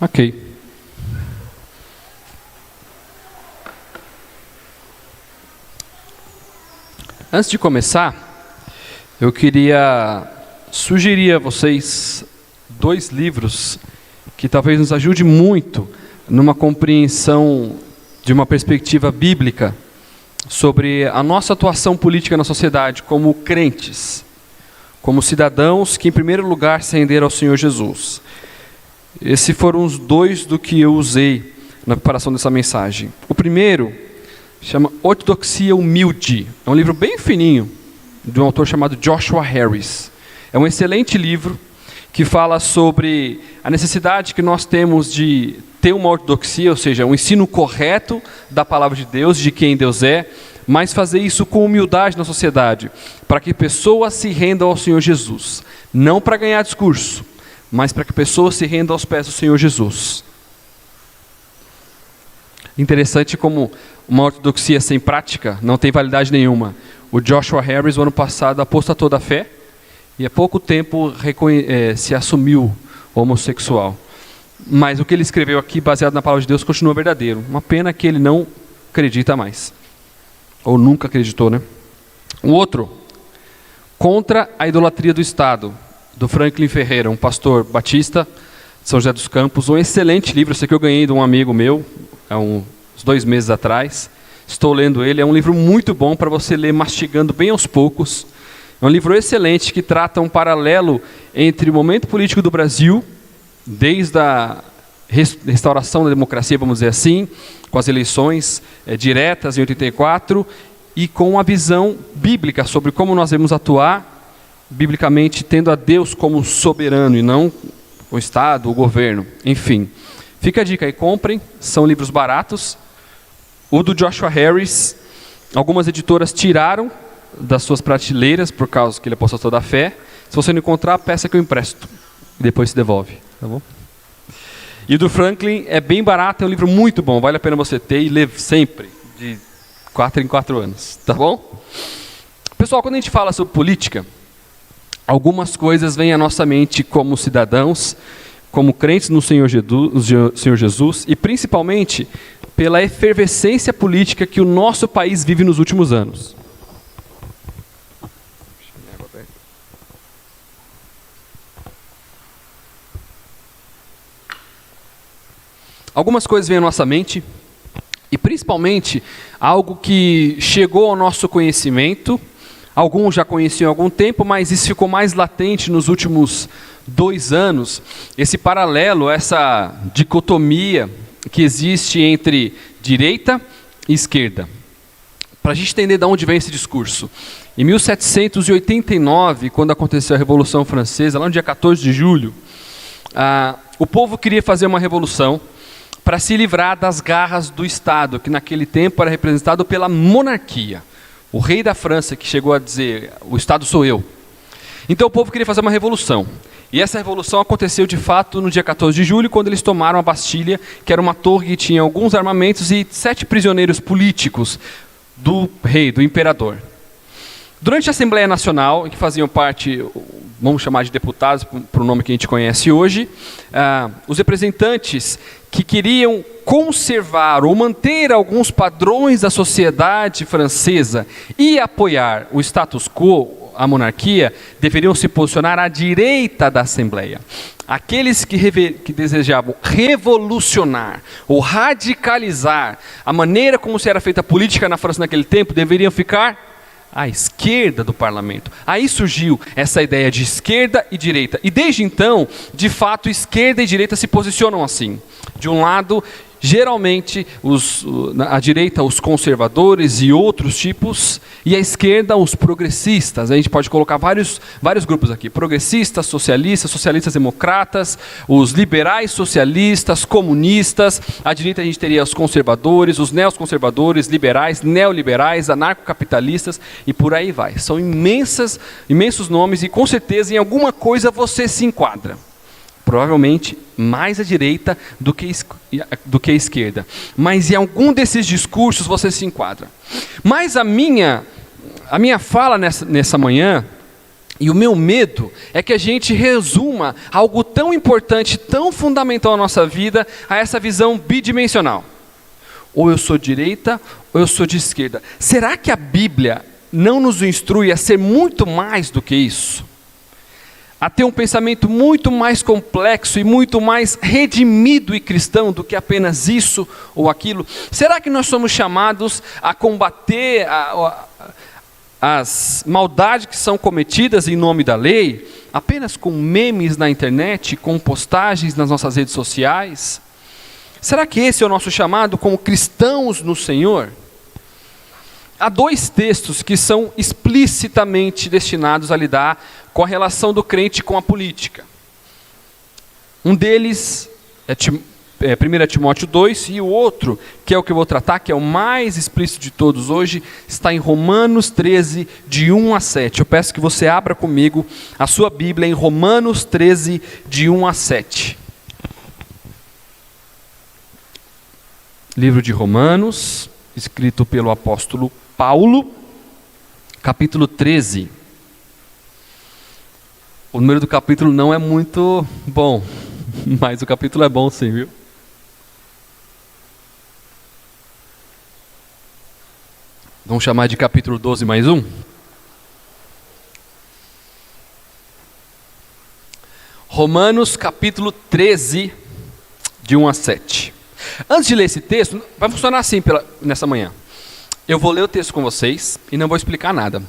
Ok. Antes de começar, eu queria sugerir a vocês 2 livros que talvez nos ajude muito numa compreensão de uma perspectiva bíblica sobre a nossa atuação política na sociedade como crentes, como cidadãos que em primeiro lugar se renderam ao Senhor Jesus. Esses foram os 2 do que eu usei na preparação dessa mensagem. O primeiro chama Ortodoxia Humilde. É um livro bem fininho, de um autor chamado Joshua Harris. É um excelente livro que fala sobre a necessidade que nós temos de ter uma ortodoxia, ou seja, um ensino correto da palavra de Deus, de quem Deus é, mas fazer isso com humildade na sociedade, para que pessoas se rendam ao Senhor Jesus. Não para ganhar discurso, mas para que pessoas se rendam aos pés do Senhor Jesus. Interessante como uma ortodoxia sem prática não tem validade nenhuma. O Joshua Harris, no ano passado, apostatou da fé e há pouco tempo se assumiu homossexual. Mas o que ele escreveu aqui, baseado na palavra de Deus, continua verdadeiro. Uma pena que ele não acredita mais. Ou nunca acreditou, né? Um outro, Contra a Idolatria do Estado, do Franklin Ferreira, um pastor batista de São José dos Campos. Um excelente livro, esse aqui eu ganhei de um amigo meu, há uns 2 meses atrás. Estou lendo ele, é um livro muito bom para você ler mastigando bem aos poucos. É um livro excelente que trata um paralelo entre o momento político do Brasil, desde a restauração da democracia, vamos dizer assim, com as eleições diretas em 84, e com a visão bíblica sobre como nós devemos atuar, biblicamente, tendo a Deus como soberano e não o Estado, o governo, enfim. Fica a dica aí, comprem, são livros baratos. O do Joshua Harris, algumas editoras tiraram das suas prateleiras por causa que ele apostou toda a fé. Se você não encontrar, peça que eu empresto e depois se devolve, tá bom? E o do Franklin é bem barato, é um livro muito bom, vale a pena você ter e ler sempre, de 4 em 4 anos, tá bom? Pessoal, quando a gente fala sobre política, algumas coisas vêm à nossa mente como cidadãos, como crentes no Senhor Jesus, e principalmente pela efervescência política que o nosso país vive nos últimos anos. Algumas coisas vêm à nossa mente, e principalmente algo que chegou ao nosso conhecimento. Alguns já conheciam há algum tempo, mas isso ficou mais latente nos últimos 2 anos. Esse paralelo, essa dicotomia que existe entre direita e esquerda. Para a gente entender de onde vem esse discurso. Em 1789, quando aconteceu a Revolução Francesa, lá no dia 14 de julho, o povo queria fazer uma revolução para se livrar das garras do Estado, que naquele tempo era representado pela monarquia. O rei da França, que chegou a dizer, o Estado sou eu. Então o povo queria fazer uma revolução. E essa revolução aconteceu de fato no dia 14 de julho, quando eles tomaram a Bastilha, que era uma torre que tinha alguns armamentos e 7 prisioneiros políticos do rei, do imperador. Durante a Assembleia Nacional, em que faziam parte, vamos chamar de deputados, para o nome que a gente conhece hoje, os representantes que queriam conservar ou manter alguns padrões da sociedade francesa e apoiar o status quo, a monarquia, deveriam se posicionar à direita da Assembleia. Aqueles que desejavam revolucionar ou radicalizar a maneira como se era feita a política na França naquele tempo, deveriam ficar à esquerda do parlamento. Aí surgiu essa ideia de esquerda e direita. E desde então, de fato, esquerda e direita se posicionam assim. De um lado, geralmente, a direita, os conservadores e outros tipos, e a esquerda, os progressistas. A gente pode colocar vários grupos aqui. Progressistas, socialistas democratas, os liberais socialistas, comunistas. À direita a gente teria os conservadores, os neoconservadores, liberais, neoliberais, anarcocapitalistas, e por aí vai. São imensos nomes, e com certeza em alguma coisa você se enquadra. Provavelmente mais à direita do que à esquerda. Mas em algum desses discursos você se enquadra. Mas a minha fala nessa manhã E o meu medo é que a gente resuma algo tão importante, tão fundamental na nossa vida, a essa visão bidimensional. Ou eu sou direita, ou eu sou de esquerda. Será que a Bíblia não nos instrui a ser muito mais do que isso? A ter um pensamento muito mais complexo e muito mais redimido e cristão do que apenas isso ou aquilo? Será que nós somos chamados a combater as maldades que são cometidas em nome da lei, apenas com memes na internet, com postagens nas nossas redes sociais? Será que esse é o nosso chamado como cristãos no Senhor? Há 2 textos que são explicitamente destinados a lidar com a relação do crente com a política. Um deles é 1 Timóteo 2, e o outro, que é o que eu vou tratar, que é o mais explícito de todos hoje, está em Romanos 13, de 1 a 7. Eu peço que você abra comigo a sua Bíblia em Romanos 13, de 1 a 7. Livro de Romanos, escrito pelo apóstolo Paulo, capítulo 13. O número do capítulo não é muito bom, mas o capítulo é bom sim, viu? Vamos chamar de capítulo 12 mais 1? Romanos capítulo 13, de 1 a 7. Antes de ler esse texto, vai funcionar assim nessa manhã. Eu vou ler o texto com vocês e não vou explicar nada.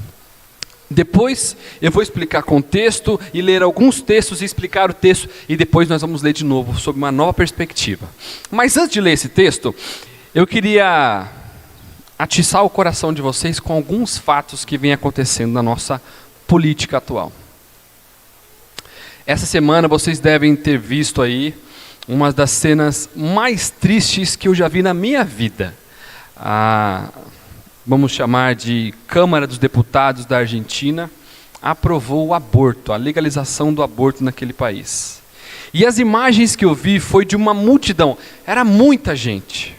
Depois eu vou explicar com o texto e ler alguns textos e explicar o texto. E depois nós vamos ler de novo, sob uma nova perspectiva. Mas antes de ler esse texto, eu queria atiçar o coração de vocês com alguns fatos que vêm acontecendo na nossa política atual. Essa semana vocês devem ter visto aí uma das cenas mais tristes que eu já vi na minha vida. Vamos chamar de Câmara dos Deputados da Argentina, aprovou o aborto, a legalização do aborto naquele país. E as imagens que eu vi foi de uma multidão, era muita gente,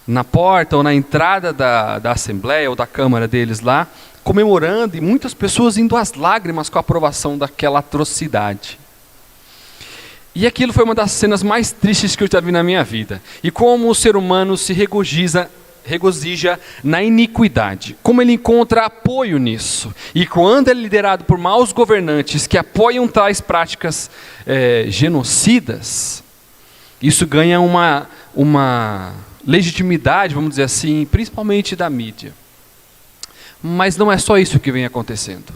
na porta ou na entrada da Assembleia ou da Câmara deles lá, comemorando, e muitas pessoas indo às lágrimas com a aprovação daquela atrocidade. E aquilo foi uma das cenas mais tristes que eu já vi na minha vida. E como o ser humano se regozija na iniquidade, como ele encontra apoio nisso. E quando é liderado por maus governantes que apoiam tais práticas genocidas, isso ganha uma legitimidade, vamos dizer assim, principalmente da mídia. Mas não é só isso que vem acontecendo.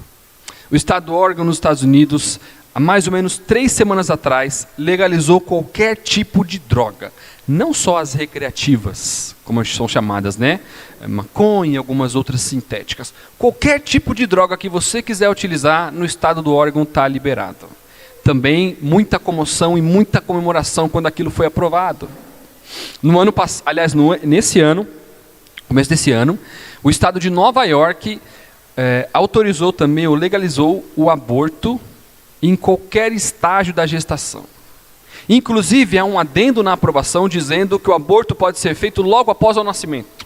O Estado Oregon nos Estados Unidos, há mais ou menos 3 semanas atrás, legalizou qualquer tipo de droga. Não só as recreativas, como são chamadas, né? Maconha e algumas outras sintéticas. Qualquer tipo de droga que você quiser utilizar no estado do Oregon está liberado. Também muita comoção e muita comemoração quando aquilo foi aprovado. Nesse ano, começo desse ano, o estado de Nova York autorizou também ou legalizou o aborto em qualquer estágio da gestação. Inclusive, há um adendo na aprovação dizendo que o aborto pode ser feito logo após o nascimento.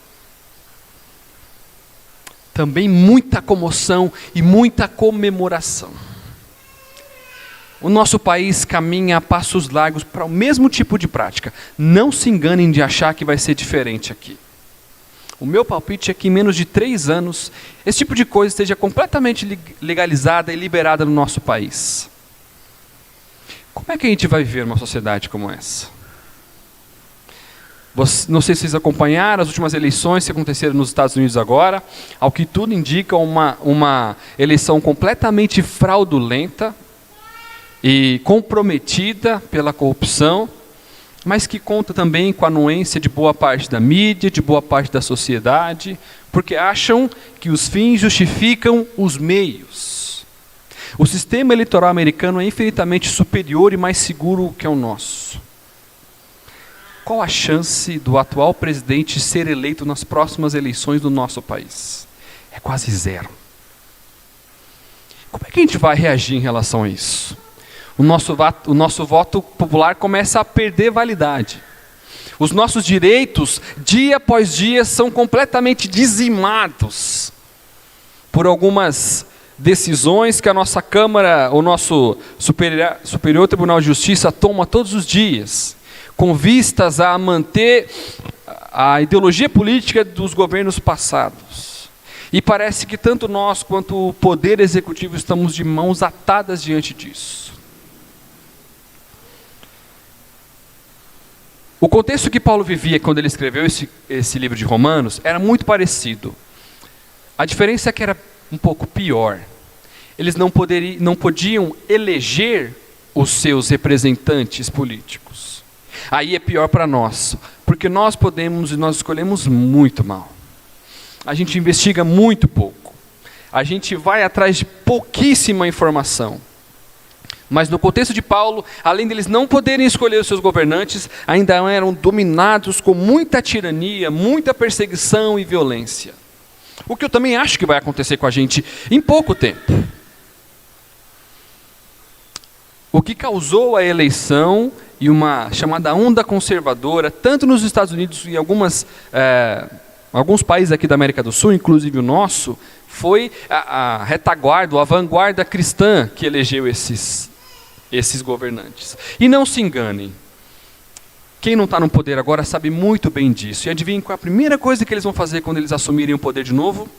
Também muita comoção e muita comemoração. O nosso país caminha a passos largos para o mesmo tipo de prática. Não se enganem de achar que vai ser diferente aqui. O meu palpite é que em menos de 3 anos, esse tipo de coisa esteja completamente legalizada e liberada no nosso país. Como é que a gente vai viver uma sociedade como essa? Não sei se vocês acompanharam as últimas eleições que aconteceram nos Estados Unidos agora. Ao que tudo indica, uma eleição completamente fraudulenta e comprometida pela corrupção, mas que conta também com a anuência de boa parte da mídia, de boa parte da sociedade, porque acham que os fins justificam os meios. O sistema eleitoral americano é infinitamente superior e mais seguro que o nosso. Qual a chance do atual presidente ser eleito nas próximas eleições do nosso país? É quase 0. Como é que a gente vai reagir em relação a isso? O nosso voto popular começa a perder validade. Os nossos direitos, dia após dia, são completamente dizimados por algumas decisões que a nossa Câmara, o nosso Superior Tribunal de Justiça toma todos os dias, com vistas a manter a ideologia política dos governos passados. E parece que tanto nós quanto o Poder Executivo estamos de mãos atadas diante disso. O contexto que Paulo vivia quando ele escreveu esse livro de Romanos era muito parecido. A diferença é que era um pouco pior. Eles não podiam eleger os seus representantes políticos. Aí é pior para nós, porque nós podemos e nós escolhemos muito mal. A gente investiga muito pouco. A gente vai atrás de pouquíssima informação. Mas no contexto de Paulo, além deles não poderem escolher os seus governantes, ainda eram dominados com muita tirania, muita perseguição e violência. O que eu também acho que vai acontecer com a gente em pouco tempo. O que causou a eleição e uma chamada onda conservadora, tanto nos Estados Unidos e em alguns países aqui da América do Sul, inclusive o nosso, foi a retaguarda, a vanguarda cristã que elegeu esses governantes. E não se enganem, quem não está no poder agora sabe muito bem disso. E adivinhem qual é a primeira coisa que eles vão fazer quando eles assumirem o poder de novo?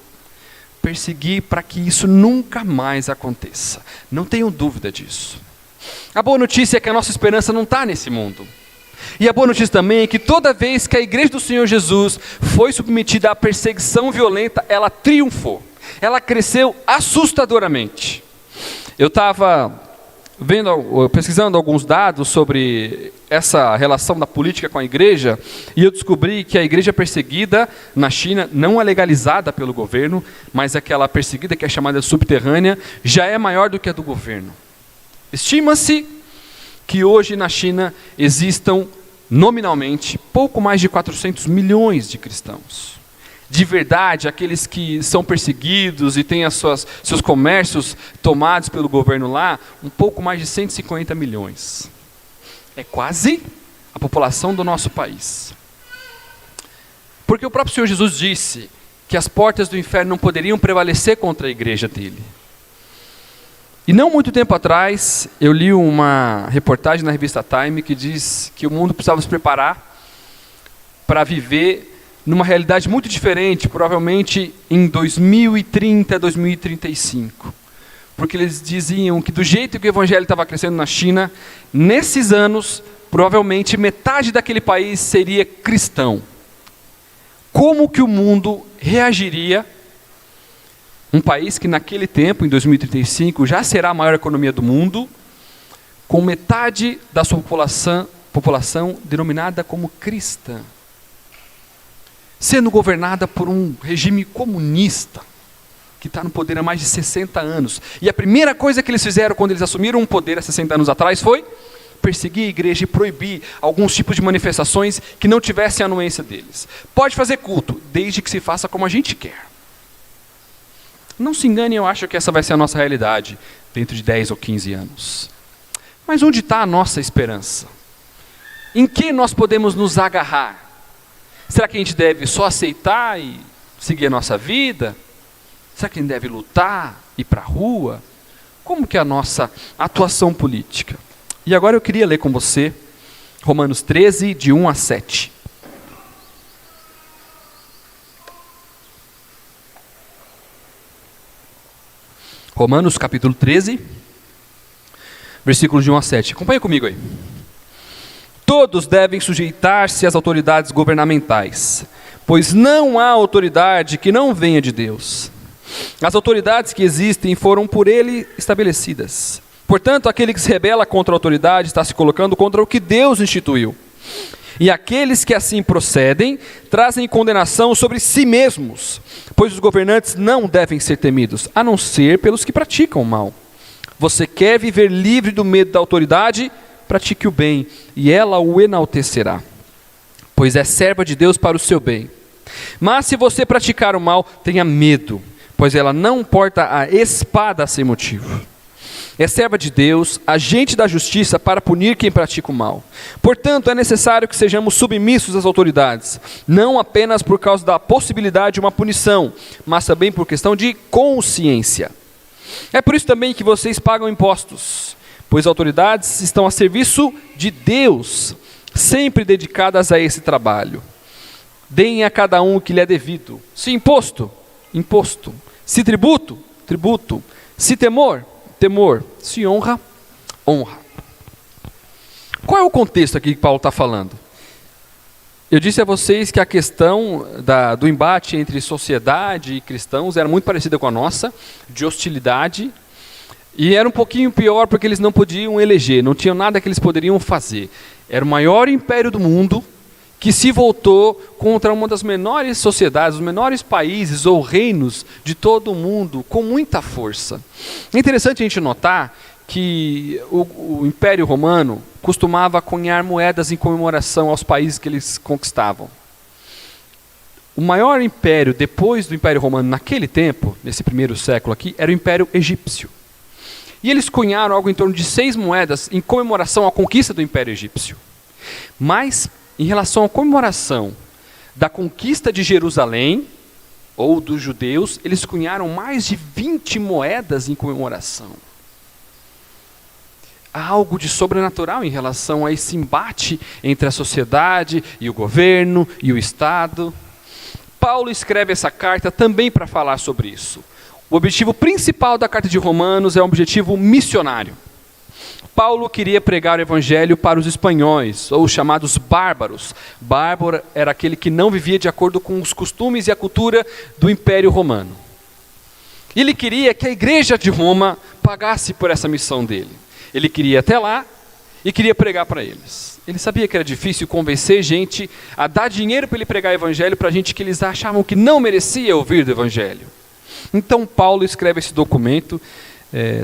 Perseguir para que isso nunca mais aconteça. Não tenham dúvida disso. A boa notícia é que a nossa esperança não está nesse mundo. E a boa notícia também é que toda vez que a igreja do Senhor Jesus foi submetida à perseguição violenta, ela triunfou. Ela cresceu assustadoramente. Eu estava pesquisando alguns dados sobre essa relação da política com a igreja, e eu descobri que a igreja perseguida na China, não é legalizada pelo governo, mas aquela perseguida que é chamada subterrânea, já é maior do que a do governo. Estima-se que hoje na China existam, nominalmente, pouco mais de 400 milhões de cristãos. De verdade, aqueles que são perseguidos e têm seus comércios tomados pelo governo lá, um pouco mais de 150 milhões. É quase a população do nosso país. Porque o próprio Senhor Jesus disse que as portas do inferno não poderiam prevalecer contra a igreja dele. E não muito tempo atrás, eu li uma reportagem na revista Time que diz que o mundo precisava se preparar para viver numa realidade muito diferente, provavelmente em 2030, 2035. Porque eles diziam que do jeito que o evangelho estava crescendo na China, nesses anos, provavelmente metade daquele país seria cristão. Como que o mundo reagiria? Um país que naquele tempo, em 2035, já será a maior economia do mundo, com metade da sua população denominada como cristã, sendo governada por um regime comunista, que está no poder há mais de 60 anos. E a primeira coisa que eles fizeram quando eles assumiram o poder há 60 anos atrás foi perseguir a igreja e proibir alguns tipos de manifestações que não tivessem a anuência deles. Pode fazer culto, desde que se faça como a gente quer. Não se engane, eu acho que essa vai ser a nossa realidade dentro de 10 ou 15 anos. Mas onde está a nossa esperança? Em que nós podemos nos agarrar? Será que a gente deve só aceitar e seguir a nossa vida? Será que a gente deve lutar, ir para a rua? Como que é a nossa atuação política? E agora eu queria ler com você Romanos 13, de 1 a 7. Romanos capítulo 13, versículos de 1 a 7. Acompanha comigo aí. Todos devem sujeitar-se às autoridades governamentais, pois não há autoridade que não venha de Deus. As autoridades que existem foram por ele estabelecidas. Portanto, aquele que se rebela contra a autoridade está se colocando contra o que Deus instituiu. E aqueles que assim procedem, trazem condenação sobre si mesmos, pois os governantes não devem ser temidos, a não ser pelos que praticam o mal. Você quer viver livre do medo da autoridade? Pratique o bem, e ela o enaltecerá, pois é serva de Deus para o seu bem. Mas se você praticar o mal, tenha medo, pois ela não porta a espada sem motivo. É serva de Deus, agente da justiça para punir quem pratica o mal. Portanto, é necessário que sejamos submissos às autoridades, não apenas por causa da possibilidade de uma punição, mas também por questão de consciência. É por isso também que vocês pagam impostos, pois autoridades estão a serviço de Deus, sempre dedicadas a esse trabalho. Deem a cada um o que lhe é devido. Se imposto, imposto. Se tributo, tributo. Se temor, temor. Se honra, honra. Qual é o contexto aqui que Paulo está falando? Eu disse a vocês que a questão do embate entre sociedade e cristãos era muito parecida com a nossa, de hostilidade, e era um pouquinho pior porque eles não podiam eleger, não tinham nada que eles poderiam fazer. Era o maior império do mundo que se voltou contra uma das menores sociedades, os menores países ou reinos de todo o mundo, com muita força. É interessante a gente notar que o Império Romano costumava cunhar moedas em comemoração aos países que eles conquistavam. O maior império depois do Império Romano naquele tempo, nesse primeiro século aqui, era o Império Egípcio. E eles cunharam algo em torno de 6 moedas em comemoração à conquista do Império Egípcio. Mas, em relação à comemoração da conquista de Jerusalém, ou dos judeus, eles cunharam mais de 20 moedas em comemoração. Há algo de sobrenatural em relação a esse embate entre a sociedade e o governo e o Estado. Paulo escreve essa carta também para falar sobre isso. O objetivo principal da carta de Romanos é um objetivo missionário. Paulo queria pregar o evangelho para os espanhóis, ou os chamados bárbaros. Bárbaro era aquele que não vivia de acordo com os costumes e a cultura do Império Romano. Ele queria que a igreja de Roma pagasse por essa missão dele. Ele queria ir até lá e queria pregar para eles. Ele sabia que era difícil convencer gente a dar dinheiro para ele pregar o evangelho para gente que eles achavam que não merecia ouvir do evangelho. Então Paulo escreve esse documento,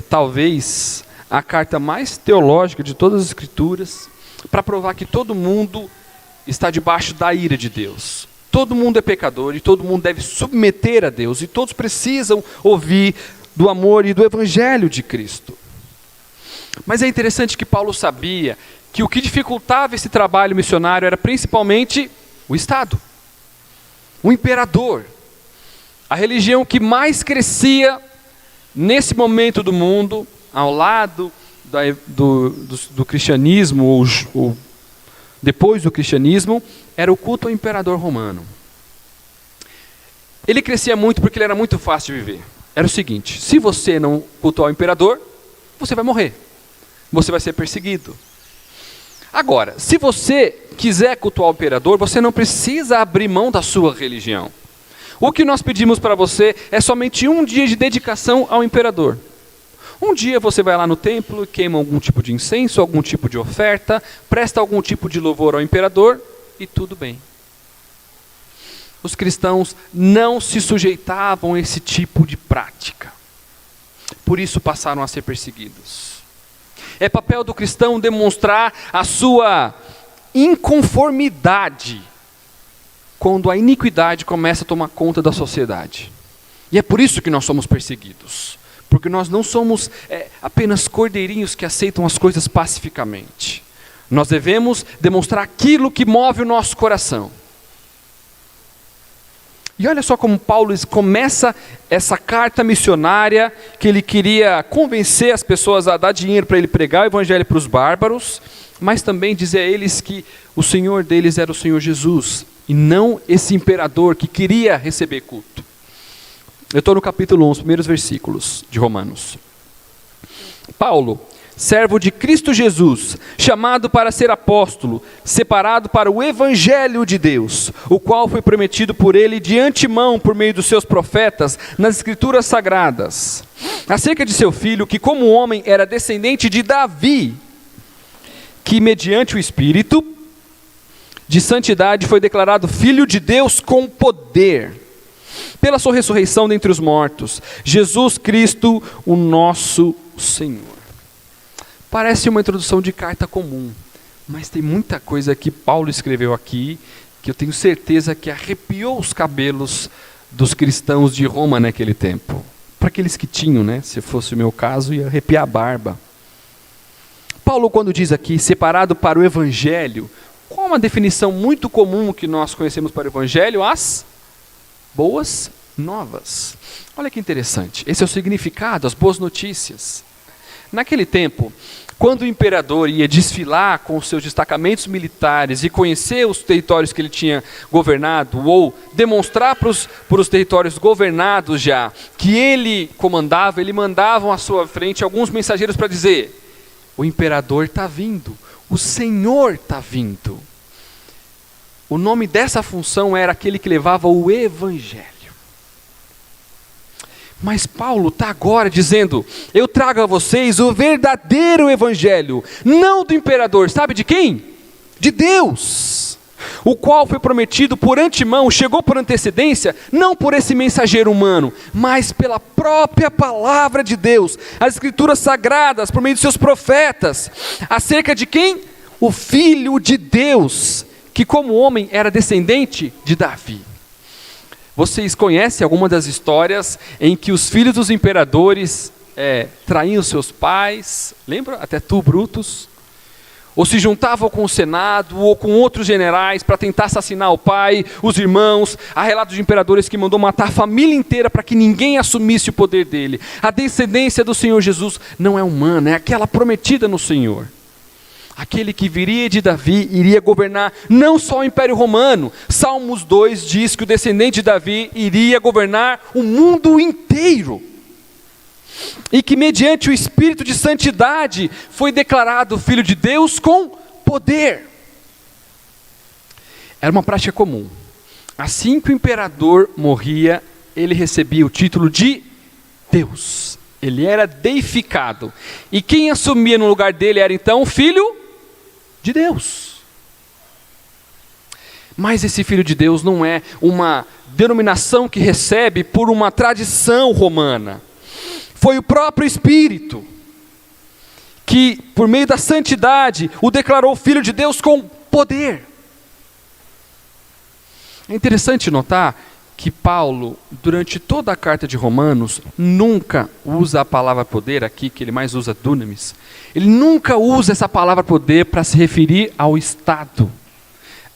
talvez a carta mais teológica de todas as escrituras, para provar que todo mundo está debaixo da ira de Deus. Todo mundo é pecador e todo mundo deve submeter a Deus. E todos precisam ouvir do amor e do evangelho de Cristo. Mas é interessante que Paulo sabia que o que dificultava esse trabalho missionário era principalmente o Estado, o imperador. A religião que mais crescia nesse momento do mundo, ao lado do cristianismo, ou depois do cristianismo, era o culto ao imperador romano. Ele crescia muito porque ele era muito fácil de viver. Era o seguinte: se você não cultuar o imperador, você vai morrer. Você vai ser perseguido. Agora, se você quiser cultuar o imperador, você não precisa abrir mão da sua religião. O que nós pedimos para você é somente um dia de dedicação ao imperador. Um dia você vai lá no templo, queima algum tipo de incenso, algum tipo de oferta, presta algum tipo de louvor ao imperador e tudo bem. Os cristãos não se sujeitavam a esse tipo de prática. Por isso passaram a ser perseguidos. É papel do cristão demonstrar a sua inconformidade quando a iniquidade começa a tomar conta da sociedade. E é por isso que nós somos perseguidos. Porque nós não somos apenas cordeirinhos que aceitam as coisas pacificamente. Nós devemos demonstrar aquilo que move o nosso coração. E olha só como Paulo começa essa carta missionária, que ele queria convencer as pessoas a dar dinheiro para ele pregar o evangelho para os bárbaros, mas também dizer a eles que o Senhor deles era o Senhor Jesus, e não esse imperador que queria receber culto. Eu estou no capítulo 1, os primeiros versículos de Romanos. Paulo, servo de Cristo Jesus, chamado para ser apóstolo, separado para o evangelho de Deus, o qual foi prometido por ele de antemão por meio dos seus profetas nas escrituras sagradas, acerca de seu filho, que como homem era descendente de Davi, que mediante o Espírito de santidade foi declarado filho de Deus com poder, pela sua ressurreição dentre os mortos, Jesus Cristo, o nosso Senhor. Parece uma introdução de carta comum, mas tem muita coisa que Paulo escreveu aqui, que eu tenho certeza que arrepiou os cabelos dos cristãos de Roma naquele tempo. Para aqueles que tinham, né? Se fosse o meu caso, ia arrepiar a barba. Paulo, quando diz aqui, separado para o evangelho, qual uma definição muito comum que nós conhecemos para o evangelho? As boas novas. Olha que interessante, esse é o significado, as boas notícias. Naquele tempo, quando o imperador ia desfilar com os seus destacamentos militares e conhecer os territórios que ele tinha governado, ou demonstrar para os territórios governados já, que ele comandava, ele mandava à sua frente alguns mensageiros para dizer: o imperador está vindo, o Senhor está vindo. O nome dessa função era aquele que levava o Evangelho. Mas Paulo está agora dizendo: eu trago a vocês o verdadeiro Evangelho, não do imperador, sabe de quem? De Deus, o qual foi prometido por antemão, chegou por antecedência, não por esse mensageiro humano, mas pela própria palavra de Deus, as escrituras sagradas, por meio de seus profetas, acerca de quem? O Filho de Deus, que como homem era descendente de Davi. Vocês conhecem alguma das histórias em que os filhos dos imperadores traíam seus pais? Lembra? Até tu, Brutus. Ou se juntavam com o Senado ou com outros generais para tentar assassinar o pai, os irmãos. Há relatos de imperadores que mandou matar a família inteira para que ninguém assumisse o poder dele. A descendência do Senhor Jesus não é humana, é aquela prometida no Senhor. Aquele que viria de Davi iria governar não só o Império Romano. Salmos 2 diz que o descendente de Davi iria governar o mundo inteiro. E que mediante o Espírito de Santidade foi declarado Filho de Deus com poder. Era uma prática comum. Assim que o imperador morria, ele recebia o título de Deus. Ele era deificado. E quem assumia no lugar dele era então o Filho de Deus. Mas esse Filho de Deus não é uma denominação que recebe por uma tradição romana. Foi o próprio Espírito que, por meio da santidade, o declarou Filho de Deus com poder. É interessante notar que Paulo, durante toda a carta de Romanos, nunca usa a palavra poder, aqui que ele mais usa dunamis, ele nunca usa essa palavra poder para se referir ao Estado,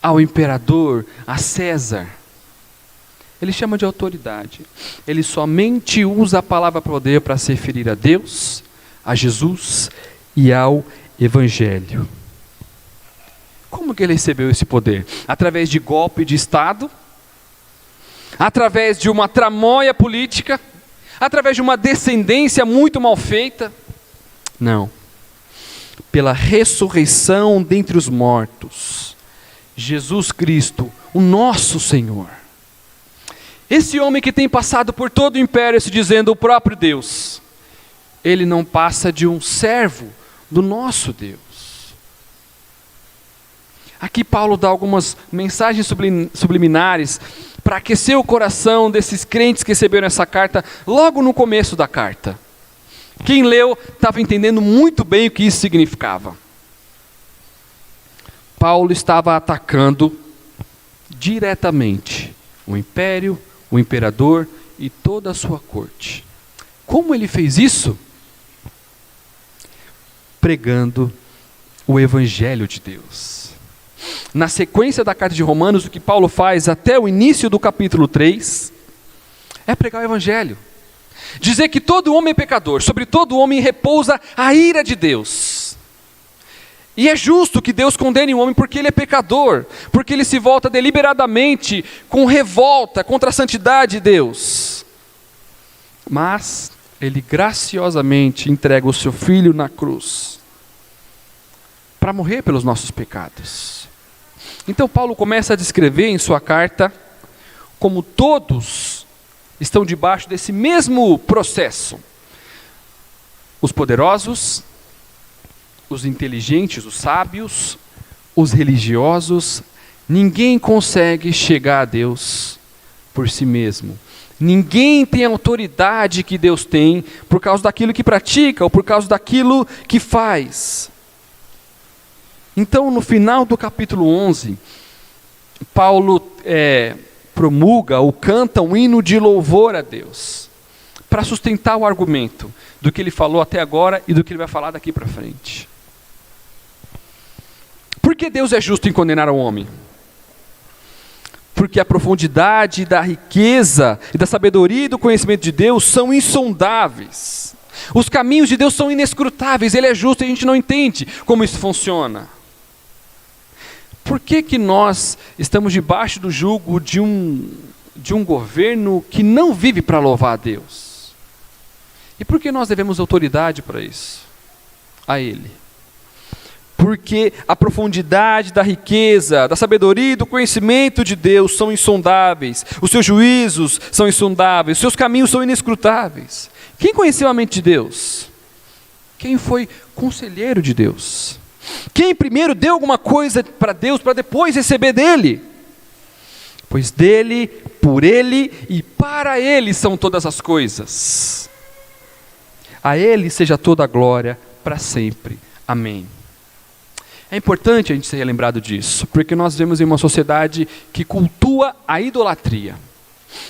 ao imperador, a César. Ele chama de autoridade. Ele somente usa a palavra poder para se referir a Deus, a Jesus e ao Evangelho. Como que ele recebeu esse poder? Através de golpe de Estado? Através de uma tramóia política? Através de uma descendência muito mal feita? Não. Pela ressurreição dentre os mortos. Jesus Cristo, o nosso Senhor. Esse homem que tem passado por todo o império, se dizendo o próprio Deus, ele não passa de um servo do nosso Deus. Aqui Paulo dá algumas mensagens subliminares para aquecer o coração desses crentes que receberam essa carta logo no começo da carta. Quem leu estava entendendo muito bem o que isso significava. Paulo estava atacando diretamente o império, o imperador e toda a sua corte. Como ele fez isso? Pregando o Evangelho de Deus. Na sequência da carta de Romanos, o que Paulo faz até o início do capítulo 3 é pregar o Evangelho. Dizer que todo homem é pecador, sobre todo homem repousa a ira de Deus. E é justo que Deus condene o homem porque ele é pecador, porque ele se volta deliberadamente com revolta contra a santidade de Deus. Mas ele graciosamente entrega o seu Filho na cruz para morrer pelos nossos pecados. Então Paulo começa a descrever em sua carta como todos estão debaixo desse mesmo processo. Os poderosos, os inteligentes, os sábios, os religiosos, ninguém consegue chegar a Deus por si mesmo. Ninguém tem a autoridade que Deus tem por causa daquilo que pratica ou por causa daquilo que faz. Então, no final do capítulo 11, Paulo promulga ou canta um hino de louvor a Deus, para sustentar o argumento do que ele falou até agora e do que ele vai falar daqui para frente. Por que Deus é justo em condenar o homem? porque a profundidade da riqueza e da sabedoria e do conhecimento de Deus são insondáveis. Os caminhos de Deus são inescrutáveis, Ele é justo e a gente não entende como isso funciona. Por que nós estamos debaixo do jugo de um governo que não vive para louvar a Deus? E por que nós devemos autoridade para isso? A Ele. Porque a profundidade da riqueza, da sabedoria e do conhecimento de Deus são insondáveis. Os seus juízos são insondáveis, os seus caminhos são inescrutáveis. Quem conheceu a mente de Deus? Quem foi conselheiro de Deus? Quem primeiro deu alguma coisa para Deus para depois receber dele? Pois dele, por ele e para ele são todas as coisas. A ele seja toda a glória para sempre. Amém. É importante a gente ser lembrado disso, porque nós vivemos em uma sociedade que cultua a idolatria.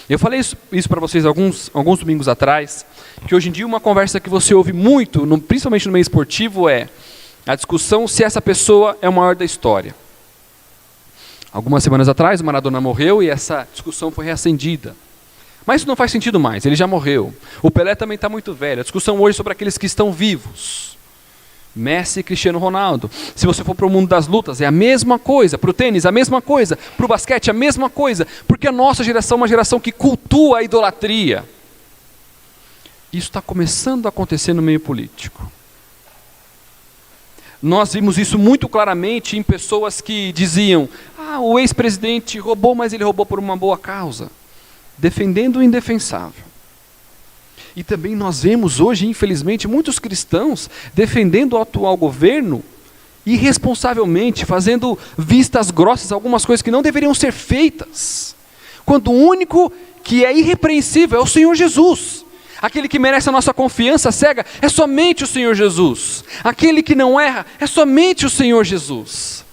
Eu falei isso para vocês alguns domingos atrás, que hoje em dia uma conversa que você ouve muito, principalmente no meio esportivo, é a discussão se essa pessoa é o maior da história. Algumas semanas atrás o Maradona morreu e essa discussão foi reacendida. Mas isso não faz sentido mais, ele já morreu. O Pelé também está muito velho. A discussão hoje é sobre aqueles que estão vivos. Messi e Cristiano Ronaldo. Se você for para o mundo das lutas, é a mesma coisa. Para o tênis, a mesma coisa. Para o basquete, a mesma coisa. Porque a nossa geração é uma geração que cultua a idolatria. Isso está começando a acontecer no meio político. Nós vimos isso muito claramente em pessoas que diziam: o ex-presidente roubou, mas ele roubou por uma boa causa, defendendo o indefensável. E também nós vemos hoje, infelizmente, muitos cristãos defendendo o atual governo irresponsavelmente, fazendo vistas grossas a algumas coisas que não deveriam ser feitas, quando o único que é irrepreensível é o Senhor Jesus. Aquele que merece a nossa confiança cega é somente o Senhor Jesus. Aquele que não erra é somente o Senhor Jesus.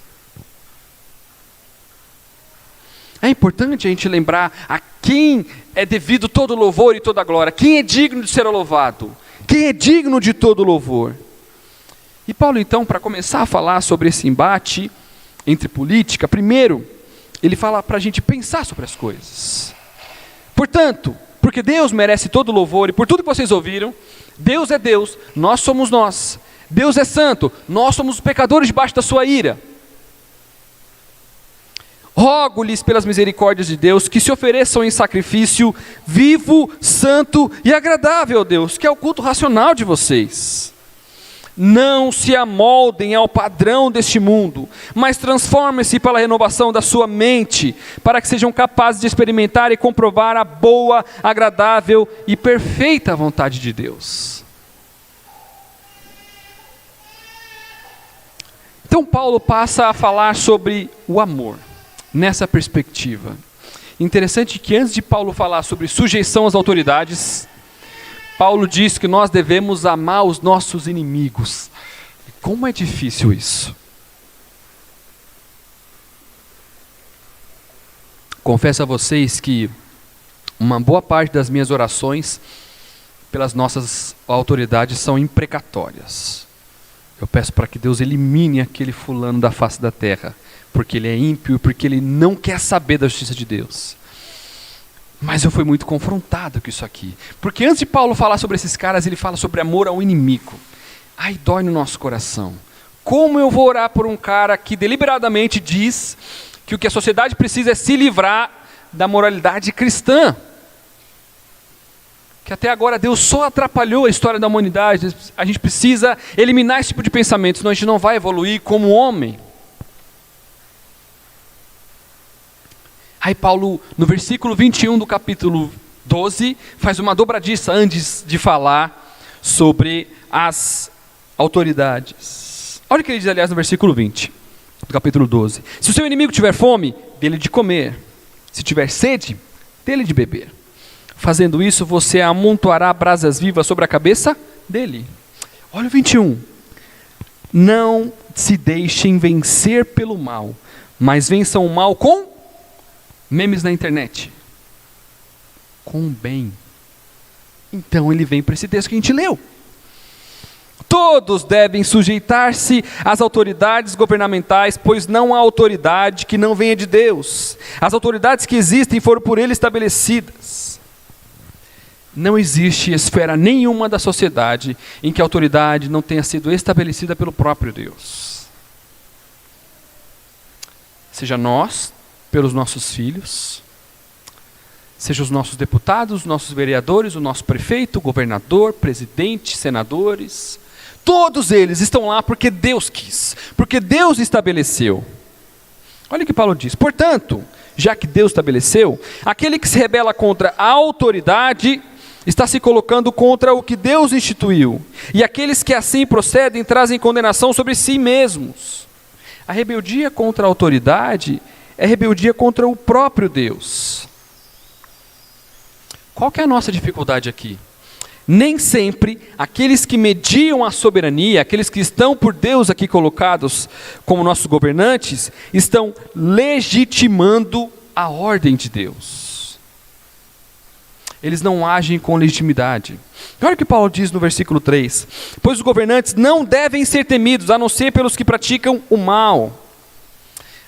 É importante a gente lembrar a quem é devido todo louvor e toda glória. Quem é digno de ser louvado? Quem é digno de todo louvor? E Paulo, então, para começar a falar sobre esse embate entre política, primeiro, ele fala para a gente pensar sobre as coisas. Portanto, porque Deus merece todo louvor, e por tudo que vocês ouviram, Deus é Deus, nós somos nós. Deus é santo, nós somos os pecadores debaixo da sua ira. Rogo-lhes pelas misericórdias de Deus que se ofereçam em sacrifício vivo, santo e agradável a Deus, que é o culto racional de vocês. Não se amoldem ao padrão deste mundo, mas transformem-se pela renovação da sua mente, para que sejam capazes de experimentar e comprovar a boa, agradável e perfeita vontade de Deus. Então Paulo passa a falar sobre o amor. Nessa perspectiva, interessante que antes de Paulo falar sobre sujeição às autoridades, Paulo diz que nós devemos amar os nossos inimigos. Como é difícil isso? Confesso a vocês que uma boa parte das minhas orações pelas nossas autoridades são imprecatórias. Eu peço para que Deus elimine aquele fulano da face da terra, porque ele é ímpio, porque ele não quer saber da justiça de Deus. Mas eu fui muito confrontado com isso aqui. Porque antes de Paulo falar sobre esses caras, ele fala sobre amor ao inimigo. Ai, dói no nosso coração. Como eu vou orar por um cara que deliberadamente diz que o que a sociedade precisa é se livrar da moralidade cristã? Que até agora Deus só atrapalhou a história da humanidade. A gente precisa eliminar esse tipo de pensamento, senão a gente não vai evoluir como homem. Aí Paulo, no versículo 21 do capítulo 12, faz uma dobradiça antes de falar sobre as autoridades. Olha o que ele diz, aliás, no versículo 20 do capítulo 12. Se o seu inimigo tiver fome, dê-lhe de comer. Se tiver sede, dê-lhe de beber. Fazendo isso, você amontoará brasas vivas sobre a cabeça dele. Olha o 21. Não se deixem vencer pelo mal, mas vençam o mal com memes na internet. Com o bem. Então ele vem para esse texto que a gente leu. Todos devem sujeitar-se às autoridades governamentais, pois não há autoridade que não venha de Deus. As autoridades que existem foram por Ele estabelecidas. Não existe esfera nenhuma da sociedade em que a autoridade não tenha sido estabelecida pelo próprio Deus. Seja nós, pelos nossos filhos, seja os nossos deputados, os nossos vereadores, o nosso prefeito, governador, presidente, senadores, todos eles estão lá porque Deus quis, porque Deus estabeleceu. Olha o que Paulo diz: portanto, já que Deus estabeleceu, aquele que se rebela contra a autoridade está se colocando contra o que Deus instituiu, e aqueles que assim procedem trazem condenação sobre si mesmos. A rebeldia contra a autoridade é rebeldia contra o próprio Deus. Qual que é a nossa dificuldade aqui? Nem sempre aqueles que mediam a soberania, aqueles que estão por Deus aqui colocados como nossos governantes, estão legitimando a ordem de Deus. Eles não agem com legitimidade. Olha o que Paulo diz no versículo 3: pois os governantes não devem ser temidos, a não ser pelos que praticam o mal.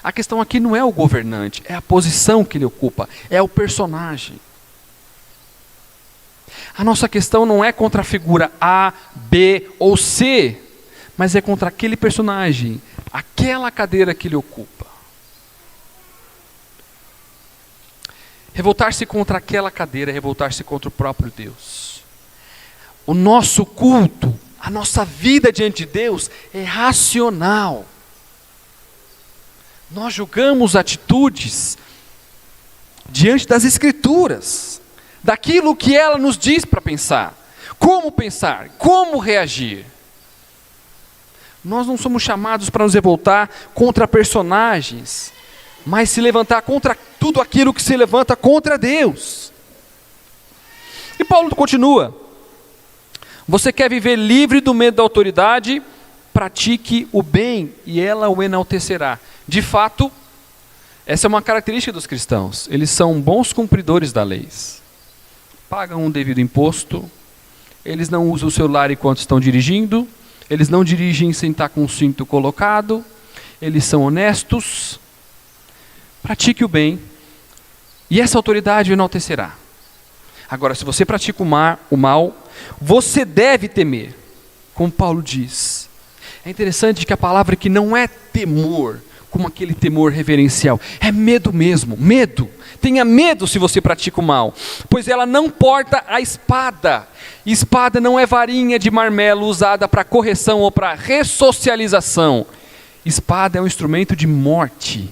A questão aqui não é o governante, é a posição que ele ocupa, é o personagem. A nossa questão não é contra a figura A, B ou C, mas é contra aquele personagem, aquela cadeira que ele ocupa. Revoltar-se contra aquela cadeira é revoltar-se contra o próprio Deus. O nosso culto, a nossa vida diante de Deus é racional. Nós julgamos atitudes diante das Escrituras, daquilo que ela nos diz para pensar, como reagir. Nós não somos chamados para nos revoltar contra personagens, mas se levantar contra tudo aquilo que se levanta contra Deus. E Paulo continua: você quer viver livre do medo da autoridade? Pratique o bem e ela o enaltecerá. De fato, essa é uma característica dos cristãos. Eles são bons cumpridores da lei. Pagam um devido imposto, eles não usam o celular enquanto estão dirigindo, eles não dirigem sem estar com o cinto colocado, eles são honestos. Pratique o bem, e essa autoridade o enaltecerá. Agora, se você pratica o mal, você deve temer, como Paulo diz. É interessante que a palavra que não é temor, como aquele temor reverencial, é medo mesmo, medo. Tenha medo se você pratica o mal, pois ela não porta a espada. Espada não é varinha de marmelo usada para correção ou para ressocialização. Espada é um instrumento de morte.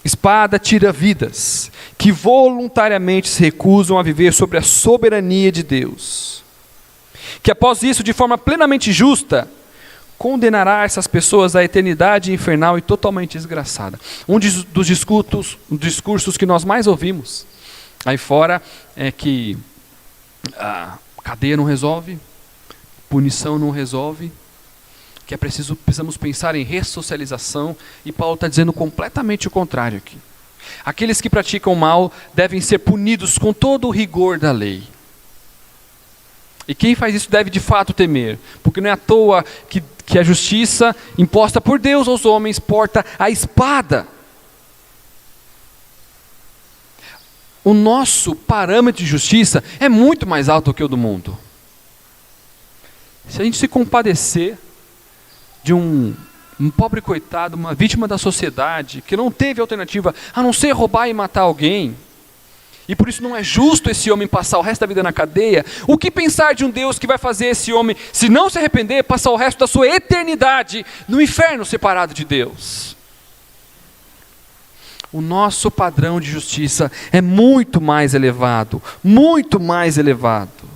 Espada tira vidas que voluntariamente se recusam a viver sobre a soberania de Deus, que após isso, de forma plenamente justa, condenará essas pessoas à eternidade infernal e totalmente desgraçada. Um dos discursos que nós mais ouvimos aí fora é que a cadeia não resolve, punição não resolve, que precisamos pensar em ressocialização, e Paulo está dizendo completamente o contrário aqui. Aqueles que praticam mal devem ser punidos com todo o rigor da lei. E quem faz isso deve de fato temer, porque não é à toa que a justiça imposta por Deus aos homens porta a espada. O nosso parâmetro de justiça é muito mais alto do que o do mundo. Se a gente se compadecer de um pobre coitado, uma vítima da sociedade, que não teve alternativa a não ser roubar e matar alguém, e por isso não é justo esse homem passar o resto da vida na cadeia, o que pensar de um Deus que vai fazer esse homem, se não se arrepender, passar o resto da sua eternidade no inferno separado de Deus? O nosso padrão de justiça é muito mais elevado, muito mais elevado.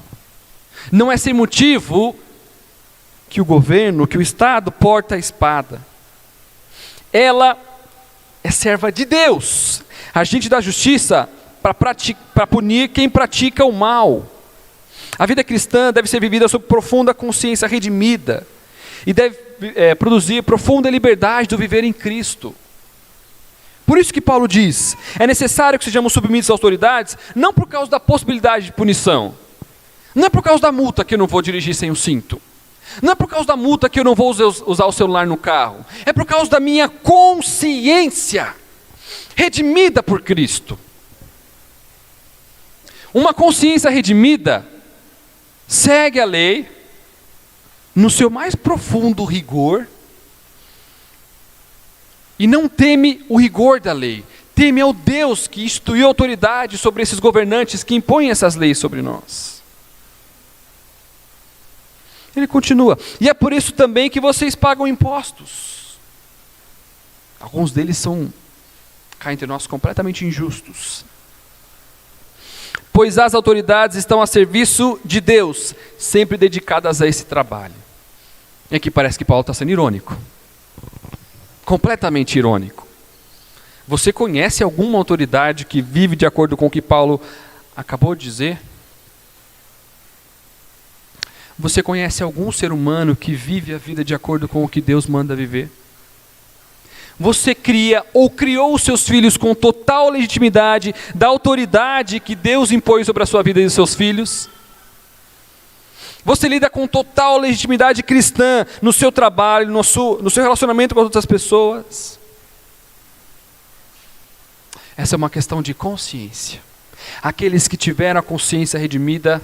Não é sem motivo que o governo, que o Estado porta a espada. Ela é serva de Deus, agente da justiça, para punir quem pratica o mal. A vida cristã deve ser vivida sob profunda consciência redimida e deve produzir profunda liberdade do viver em Cristo. Por isso que Paulo diz, é necessário que sejamos submissos às autoridades, não por causa da possibilidade de punição, não é por causa da multa que eu não vou dirigir sem o cinto, não é por causa da multa que eu não vou usar o celular no carro, é por causa da minha consciência, redimida por Cristo. Uma consciência redimida segue a lei no seu mais profundo rigor e não teme o rigor da lei, teme ao Deus que instituiu autoridade sobre esses governantes que impõem essas leis sobre nós. Ele continua, e é por isso também que vocês pagam impostos. Alguns deles são, cá entre nós, completamente injustos. Pois as autoridades estão a serviço de Deus, sempre dedicadas a esse trabalho. E aqui parece que Paulo está sendo irônico. Completamente irônico. Você conhece alguma autoridade que vive de acordo com o que Paulo acabou de dizer? Você conhece algum ser humano que vive a vida de acordo com o que Deus manda viver? Você cria ou criou os seus filhos com total legitimidade da autoridade que Deus impõe sobre a sua vida e os seus filhos? Você lida com total legitimidade cristã no seu trabalho, no seu relacionamento com as outras pessoas? Essa é uma questão de consciência. Aqueles que tiveram a consciência redimida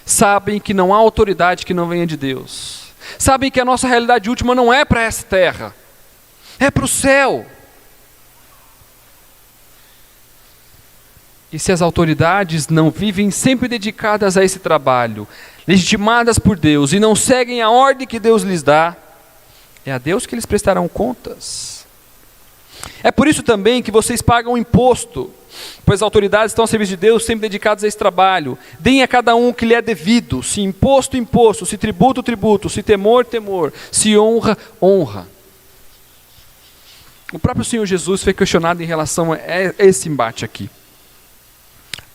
sabem que não há autoridade que não venha de Deus. Sabem que a nossa realidade última não é para essa terra, é para o céu. E se as autoridades não vivem sempre dedicadas a esse trabalho, legitimadas por Deus, e não seguem a ordem que Deus lhes dá, é a Deus que eles prestarão contas. É por isso também que vocês pagam imposto, pois as autoridades estão a serviço de Deus, sempre dedicadas a esse trabalho. Deem a cada um o que lhe é devido, se imposto, imposto, se tributo, tributo, se temor, temor, se honra, honra. O próprio Senhor Jesus foi questionado em relação a esse embate aqui.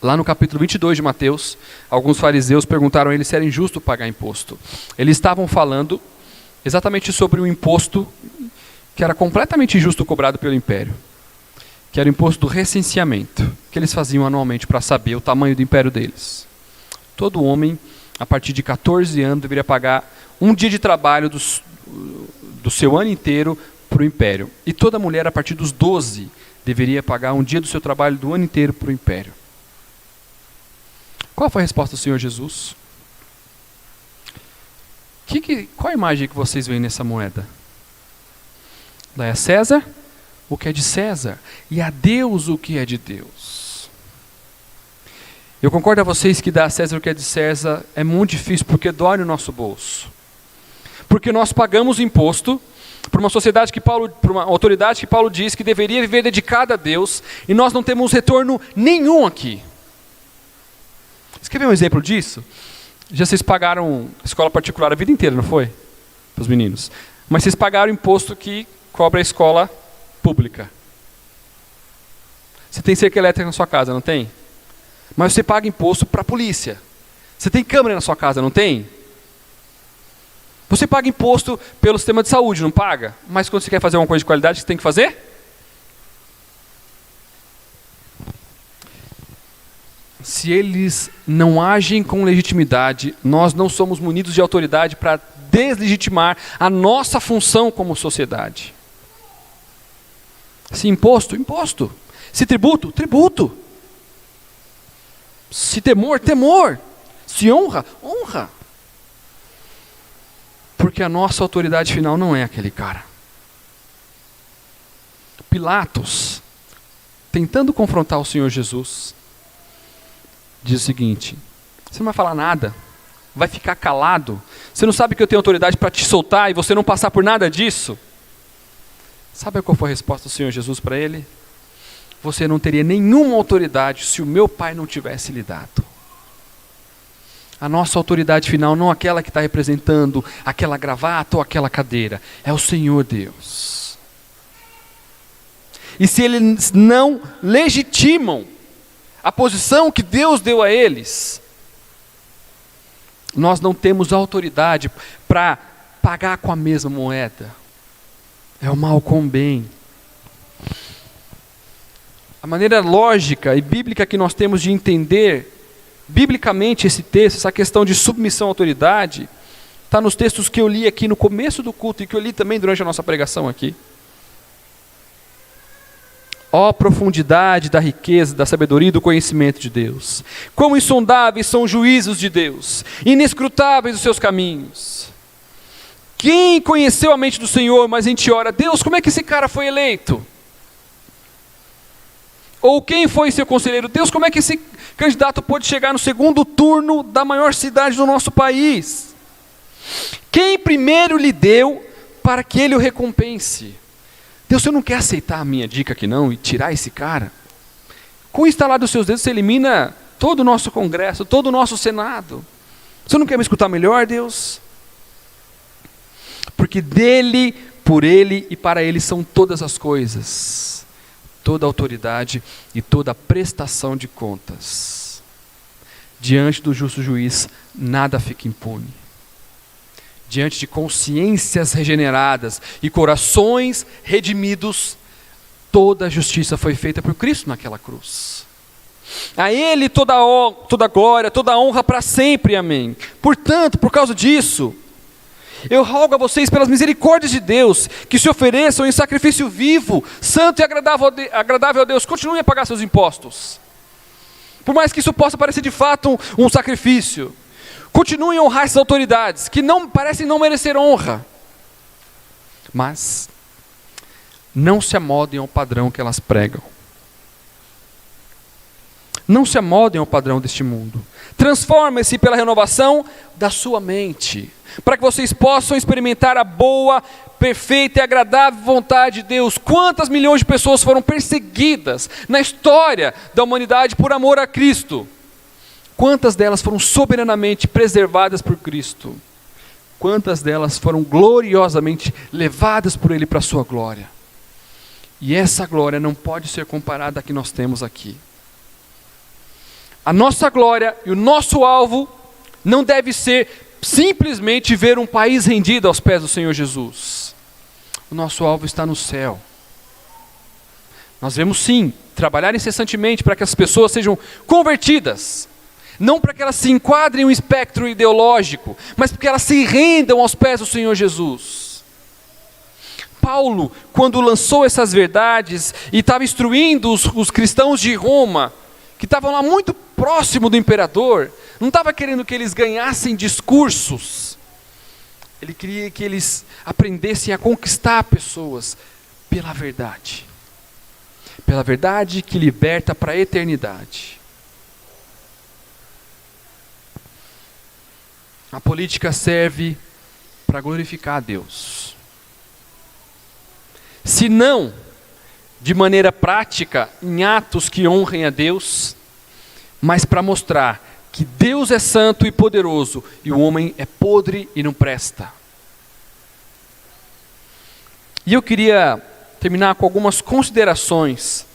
Lá no capítulo 22 de Mateus, alguns fariseus perguntaram a ele se era injusto pagar imposto. Eles estavam falando exatamente sobre o imposto que era completamente injusto cobrado pelo império, que era o imposto do recenseamento, que eles faziam anualmente para saber o tamanho do império deles. Todo homem, a partir de 14 anos, deveria pagar um dia de trabalho do seu ano inteiro para o império. E toda mulher, a partir dos 12, deveria pagar um dia do seu trabalho do ano inteiro para o império. Qual foi a resposta do Senhor Jesus? Qual a imagem que vocês veem nessa moeda? Dai a César o que é de César, e a Deus o que é de Deus. Eu concordo a vocês que dar a César o que é de César é muito difícil, porque dói no nosso bolso. Porque nós pagamos imposto por uma sociedade por uma autoridade que Paulo diz que deveria viver dedicada a Deus, e nós não temos retorno nenhum aqui. Você quer ver um exemplo disso? Já vocês pagaram escola particular a vida inteira, não foi? Para os meninos. Mas vocês pagaram o imposto que cobra a escola pública. Você tem cerca elétrica na sua casa, não tem? Mas você paga imposto para a polícia. Você tem câmera na sua casa, não tem? Você paga imposto pelo sistema de saúde, não paga? Mas quando você quer fazer alguma coisa de qualidade, você tem que fazer? Se eles não agem com legitimidade, nós não somos munidos de autoridade para deslegitimar a nossa função como sociedade. Se imposto, imposto. Se tributo, tributo. Se temor, temor. Se honra, honra. Porque a nossa autoridade final não é aquele cara. Pilatos, tentando confrontar o Senhor Jesus, diz o seguinte: você não vai falar nada, vai ficar calado, você não sabe que eu tenho autoridade para te soltar e você não passar por nada disso? Sabe qual foi a resposta do Senhor Jesus para ele? Você não teria nenhuma autoridade se o meu Pai não tivesse lhe dado. A nossa autoridade final não é aquela que está representando aquela gravata ou aquela cadeira, é o Senhor Deus. E se eles não legitimam a posição que Deus deu a eles, nós não temos autoridade para pagar com a mesma moeda. É o mal com o bem. A maneira lógica e bíblica que nós temos de entender biblicamente esse texto, essa questão de submissão à autoridade, está nos textos que eu li aqui no começo do culto e que eu li também durante a nossa pregação aqui. Ó profundidade da riqueza, da sabedoria e do conhecimento de Deus. Quão insondáveis são os juízos de Deus, inescrutáveis os seus caminhos. Quem conheceu a mente do Senhor, mas a gente ora, Deus, como é que esse cara foi eleito? Ou quem foi seu conselheiro? Deus, como é que esse candidato pôde chegar no segundo turno da maior cidade do nosso país? Quem primeiro lhe deu para que ele o recompense? Deus, você não quer aceitar a minha dica aqui não e tirar esse cara? Com o instalar dos seus dedos você elimina todo o nosso Congresso, todo o nosso Senado. Você não quer me escutar melhor, Deus? Porque dele, por ele e para ele são todas as coisas, toda autoridade e toda prestação de contas. Diante do justo juiz, nada fica impune. Diante de consciências regeneradas e corações redimidos, toda a justiça foi feita por Cristo naquela cruz. A Ele toda glória, toda honra para sempre, amém. Portanto, por causa disso, eu rogo a vocês pelas misericórdias de Deus, que se ofereçam em sacrifício vivo, santo e agradável a Deus. Continuem a pagar seus impostos. Por mais que isso possa parecer de fato um sacrifício. Continuem a honrar essas autoridades, que não parecem não merecer honra. Mas não se amodem ao padrão que elas pregam. Não se amodem ao padrão deste mundo. Transformem-se pela renovação da sua mente, para que vocês possam experimentar a boa, perfeita e agradável vontade de Deus. Quantas milhões de pessoas foram perseguidas na história da humanidade por amor a Cristo? Quantas delas foram soberanamente preservadas por Cristo? Quantas delas foram gloriosamente levadas por Ele para a sua glória? E essa glória não pode ser comparada à que nós temos aqui. A nossa glória e o nosso alvo não deve ser simplesmente ver um país rendido aos pés do Senhor Jesus. O nosso alvo está no céu. Nós devemos sim trabalhar incessantemente para que as pessoas sejam convertidas. Não para que elas se enquadrem em um espectro ideológico, mas para que elas se rendam aos pés do Senhor Jesus. Paulo, quando lançou essas verdades e estava instruindo os cristãos de Roma, que estavam lá muito próximo do imperador, não estava querendo que eles ganhassem discursos. Ele queria que eles aprendessem a conquistar pessoas pela verdade. Pela verdade que liberta para a eternidade. A política serve para glorificar a Deus. Se não, de maneira prática, em atos que honrem a Deus, mas para mostrar que Deus é santo e poderoso e o homem é podre e não presta. E eu queria terminar com algumas considerações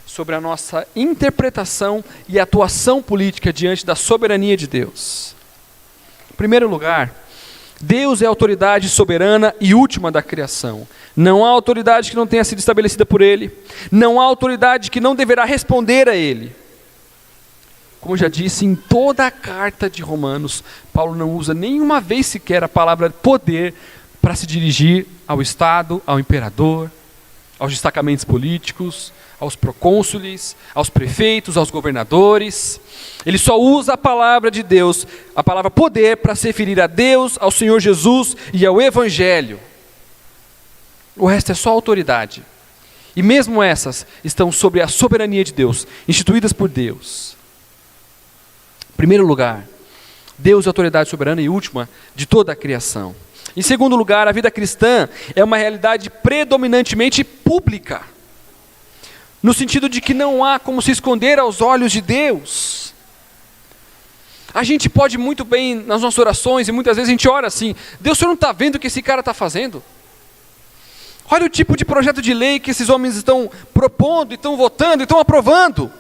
sobre a nossa interpretação e atuação política diante da soberania de Deus. Em primeiro lugar, Deus é a autoridade soberana e última da criação. Não há autoridade que não tenha sido estabelecida por Ele. Não há autoridade que não deverá responder a Ele. Como eu já disse, em toda a carta de Romanos, Paulo não usa nenhuma vez sequer a palavra poder para se dirigir ao Estado, ao imperador, aos destacamentos políticos, aos procônsules, aos prefeitos, aos governadores. Ele só usa a palavra de Deus, a palavra poder, para se referir a Deus, ao Senhor Jesus e ao Evangelho. O resto é só autoridade. E mesmo essas estão sobre a soberania de Deus, instituídas por Deus. Em primeiro lugar, Deus é a autoridade soberana e última de toda a criação. Em segundo lugar, a vida cristã é uma realidade predominantemente pública. No sentido de que não há como se esconder aos olhos de Deus. A gente pode muito bem, nas nossas orações, e muitas vezes a gente ora assim, Deus, o Senhor não está vendo o que esse cara está fazendo? Olha o tipo de projeto de lei que esses homens estão propondo, estão votando, estão aprovando.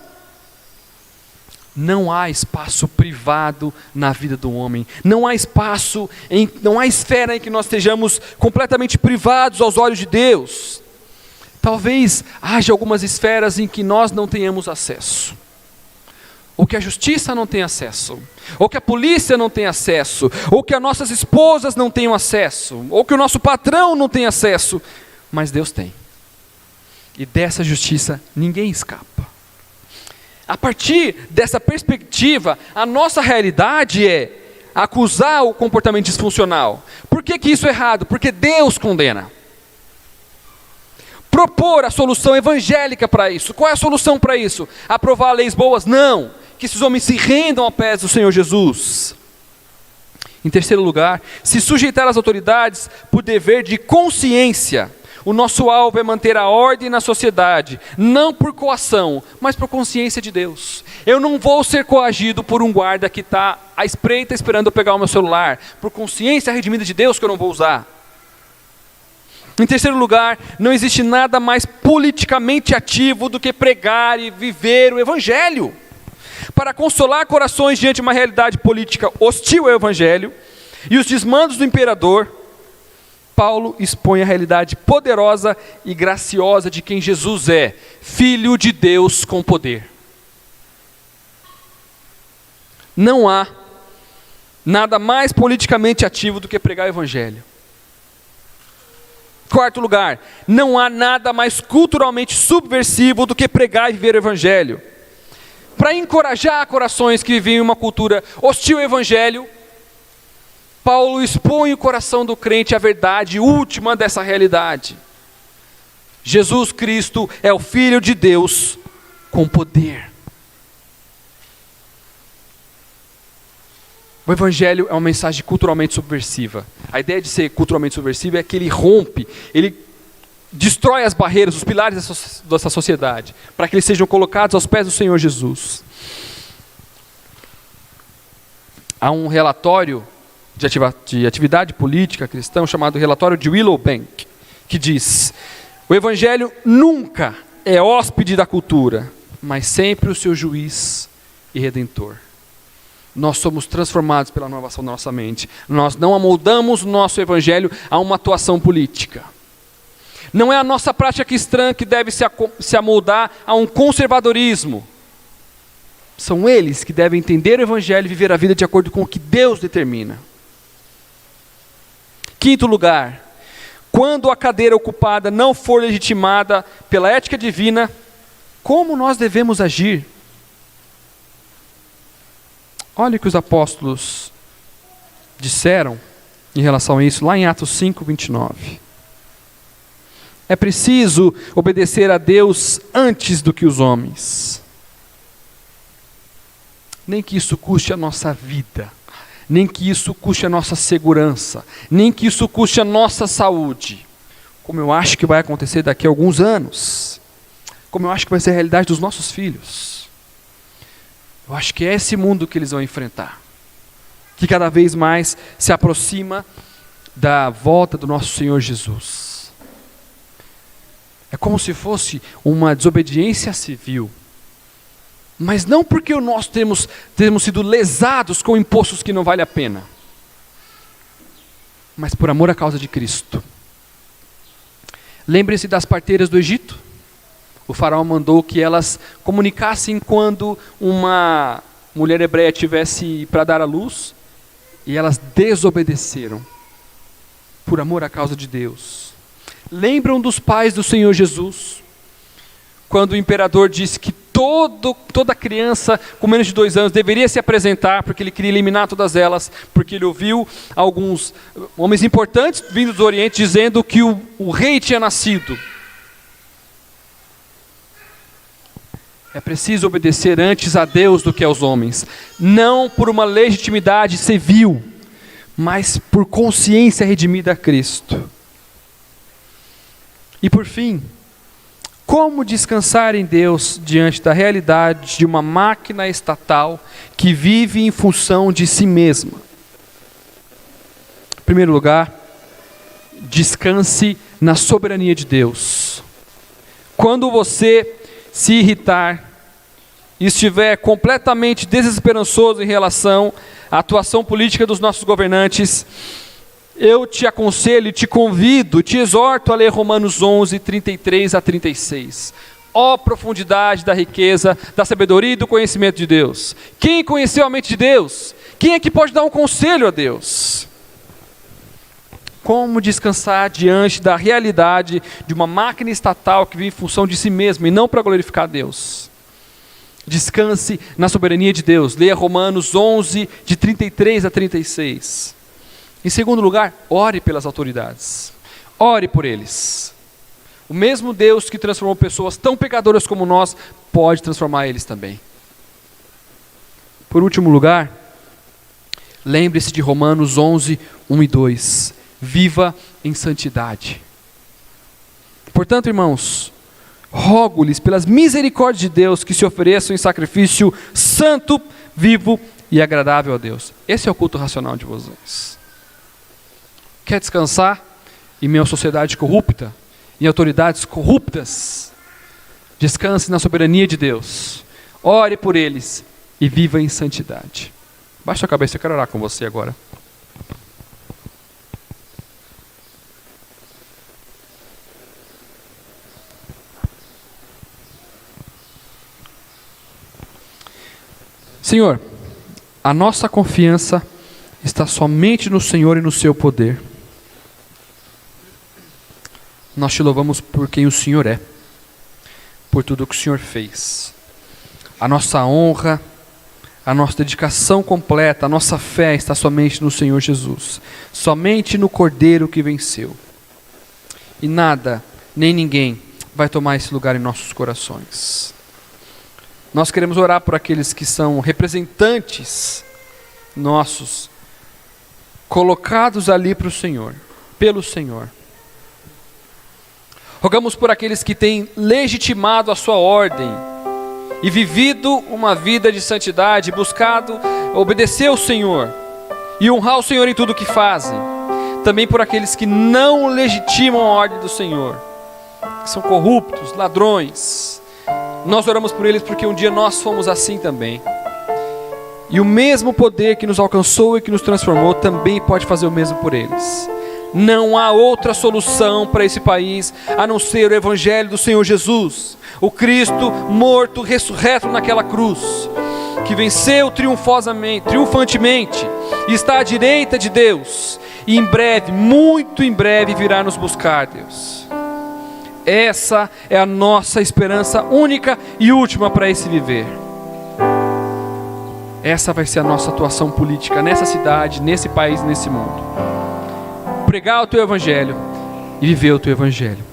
Não há espaço privado na vida do homem. Não há espaço, não há esfera em que nós estejamos completamente privados aos olhos de Deus. Talvez haja algumas esferas em que nós não tenhamos acesso, ou que a justiça não tem acesso, ou que a polícia não tem acesso, ou que as nossas esposas não tenham acesso, ou que o nosso patrão não tem acesso, mas Deus tem. E dessa justiça ninguém escapa. A partir dessa perspectiva, a nossa realidade é acusar o comportamento disfuncional. Por que isso é errado? Porque Deus condena. Propor a solução evangélica para isso. Qual é a solução para isso? Aprovar leis boas? Não. Que esses homens se rendam aos pés do Senhor Jesus. Em terceiro lugar, se sujeitar às autoridades por dever de consciência. O nosso alvo é manter a ordem na sociedade, não por coação, mas por consciência de Deus. Eu não vou ser coagido por um guarda que está à espreita esperando eu pegar o meu celular. Por consciência redimida de Deus que eu não vou usar. Em terceiro lugar, não existe nada mais politicamente ativo do que pregar e viver o Evangelho. Para consolar corações diante de uma realidade política hostil ao Evangelho e os desmandos do imperador, Paulo expõe a realidade poderosa e graciosa de quem Jesus é, Filho de Deus com poder. Não há nada mais politicamente ativo do que pregar o Evangelho. Quarto lugar, não há nada mais culturalmente subversivo do que pregar e viver o Evangelho. Para encorajar corações que vivem em uma cultura hostil ao Evangelho, Paulo expõe o coração do crente à verdade última dessa realidade. Jesus Cristo é o Filho de Deus com poder. O Evangelho é uma mensagem culturalmente subversiva. A ideia de ser culturalmente subversivo é que ele rompe, ele destrói as barreiras, os pilares dessa sociedade, para que eles sejam colocados aos pés do Senhor Jesus. Há um relatório de atividade política cristã, chamado relatório de Willowbank, que diz: o Evangelho nunca é hóspede da cultura, mas sempre o seu juiz e redentor. Nós somos transformados pela renovação da nossa mente. Nós não amoldamos o nosso Evangelho a uma atuação política. Não é a nossa prática cristã que deve se amoldar a um conservadorismo. São eles que devem entender o Evangelho e viver a vida de acordo com o que Deus determina. Quinto lugar, quando a cadeira ocupada não for legitimada pela ética divina, como nós devemos agir? Olha o que os apóstolos disseram em relação a isso, lá em Atos 5, 29. É preciso obedecer a Deus antes do que os homens. Nem que isso custe a nossa vida, nem que isso custe a nossa segurança, nem que isso custe a nossa saúde, como eu acho que vai acontecer daqui a alguns anos, como eu acho que vai ser a realidade dos nossos filhos. Eu acho que é esse mundo que eles vão enfrentar, que cada vez mais se aproxima da volta do nosso Senhor Jesus. É como se fosse uma desobediência civil, mas não porque nós temos sido lesados com impostos que não valem a pena, mas por amor à causa de Cristo. Lembrem-se das parteiras do Egito. O faraó mandou que elas comunicassem quando uma mulher hebreia tivesse para dar à luz, e elas desobedeceram por amor à causa de Deus. Lembram dos pais do Senhor Jesus, quando o imperador disse que toda criança com menos de 2 anos deveria se apresentar, porque ele queria eliminar todas elas, porque ele ouviu alguns homens importantes vindos do Oriente dizendo que o rei tinha nascido. É preciso obedecer antes a Deus do que aos homens, não por uma legitimidade civil, mas por consciência redimida a Cristo. E por fim, como descansar em Deus diante da realidade de uma máquina estatal que vive em função de si mesma? Em primeiro lugar, descanse na soberania de Deus. Quando você se irritar e estiver completamente desesperançoso em relação à atuação política dos nossos governantes, eu te aconselho, te convido, te exorto a ler Romanos 11, 33 a 36. Ó profundidade da riqueza, da sabedoria e do conhecimento de Deus. Quem conheceu a mente de Deus? Quem é que pode dar um conselho a Deus? Como descansar diante da realidade de uma máquina estatal que vive em função de si mesma e não para glorificar Deus? Descanse na soberania de Deus. Leia Romanos 11, de 33 a 36. Em segundo lugar, ore pelas autoridades. Ore por eles. O mesmo Deus que transformou pessoas tão pecadoras como nós, pode transformar eles também. Por último lugar, lembre-se de Romanos 11, 1 e 2. Viva em santidade. Portanto, irmãos, rogo-lhes pelas misericórdias de Deus que se ofereçam em sacrifício santo, vivo e agradável a Deus. Esse é o culto racional de vocês. Quer descansar em meio a sociedade corrupta, em autoridades corruptas? Descanse na soberania de Deus. Ore por eles e viva em santidade. Baixa a cabeça, eu quero orar com você agora. Senhor, a nossa confiança está somente no Senhor e no seu poder. Nós te louvamos por quem o Senhor é, por tudo que o Senhor fez. A nossa honra, a nossa dedicação completa, a nossa fé está somente no Senhor Jesus, somente no Cordeiro que venceu. E nada, nem ninguém vai tomar esse lugar em nossos corações. Nós queremos orar por aqueles que são representantes nossos, colocados ali para o Senhor, pelo Senhor. Rogamos por aqueles que têm legitimado a sua ordem e vivido uma vida de santidade, buscado obedecer ao Senhor e honrar o Senhor em tudo o que fazem. Também por aqueles que não legitimam a ordem do Senhor, que são corruptos, ladrões. Nós oramos por eles porque um dia nós fomos assim também. E o mesmo poder que nos alcançou e que nos transformou também pode fazer o mesmo por eles. Não há outra solução para esse país a não ser o Evangelho do Senhor Jesus, o Cristo morto, ressurreto naquela cruz, que venceu triunfantemente e está à direita de Deus, e em breve, muito em breve, virá nos buscar, Deus. Essa é a nossa esperança única e última para esse viver. Essa vai ser a nossa atuação política nessa cidade, nesse país, nesse mundo. Pregar o teu Evangelho e viver o teu Evangelho.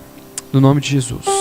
No nome de Jesus.